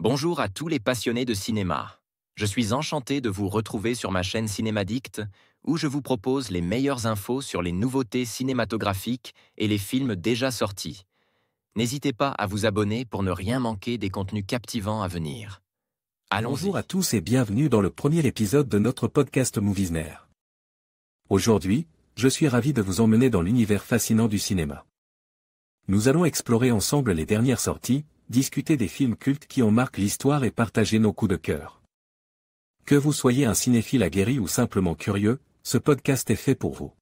Bonjour à tous les passionnés de cinéma. Je suis enchanté de vous retrouver sur ma chaîne Cinémadicte, où je vous propose les meilleures infos sur les nouveautés cinématographiques et les films déjà sortis. N'hésitez pas à vous abonner pour ne rien manquer des contenus captivants à venir. Allons-y. Bonjour à tous et bienvenue dans le premier épisode de notre podcast Moviesner. Aujourd'hui, je suis ravi de vous emmener dans l'univers fascinant du cinéma. Nous allons explorer ensemble les dernières sorties, discuter des films cultes qui ont marqué l'histoire et partager nos coups de cœur. Que vous soyez un cinéphile aguerri ou simplement curieux, ce podcast est fait pour vous.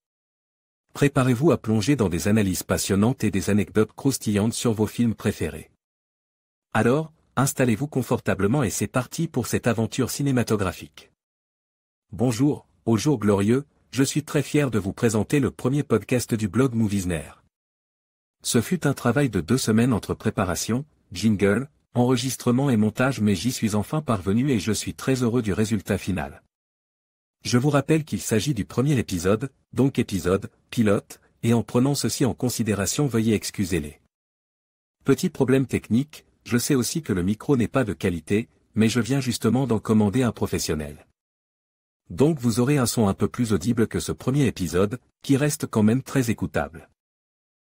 Préparez-vous à plonger dans des analyses passionnantes et des anecdotes croustillantes sur vos films préférés. Alors, installez-vous confortablement et c'est parti pour cette aventure cinématographique. Bonjour, au jour glorieux, je suis très fier de vous présenter le premier podcast du blog Moviesner. Ce fut un travail de 2 semaines entre préparation, jingle, enregistrement et montage, mais j'y suis enfin parvenu et je suis très heureux du résultat final. Je vous rappelle qu'il s'agit du premier épisode, donc épisode, pilote, et en prenant ceci en considération veuillez excuser les petits problèmes techniques. Je sais aussi que le micro n'est pas de qualité, mais je viens justement d'en commander un professionnel. Donc vous aurez un son un peu plus audible que ce premier épisode, qui reste quand même très écoutable.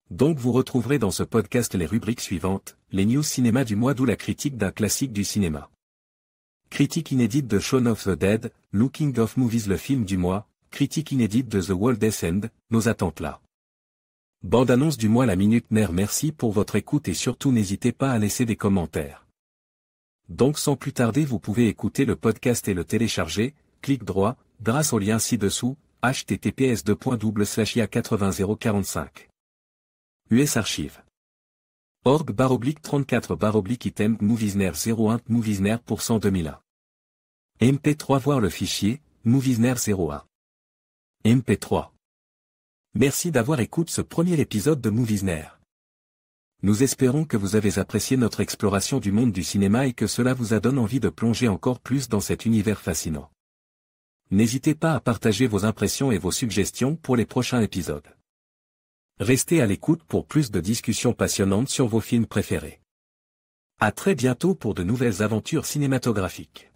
Donc vous retrouverez dans ce podcast les rubriques suivantes, les news cinéma du mois d'août, la critique d'un classique du cinéma. Critique inédite de Shaun of the Dead, Looking of Movies, le film du mois, critique inédite de The World's End, nos attentes là. Bande-annonce du mois, la Minute Ner. Merci pour votre écoute et surtout n'hésitez pas à laisser des commentaires. Donc sans plus tarder vous pouvez écouter le podcast et le télécharger, clic droit, grâce au lien ci-dessous, https://ia80045. US Archive. org/34/item Moviesner 01 Moviesner % 2001. MP3 voir le fichier, Moviesner 01. MP3. Merci d'avoir écouté ce premier épisode de Moviesner. Nous espérons que vous avez apprécié notre exploration du monde du cinéma et que cela vous a donné envie de plonger encore plus dans cet univers fascinant. N'hésitez pas à partager vos impressions et vos suggestions pour les prochains épisodes. Restez à l'écoute pour plus de discussions passionnantes sur vos films préférés. À très bientôt pour de nouvelles aventures cinématographiques.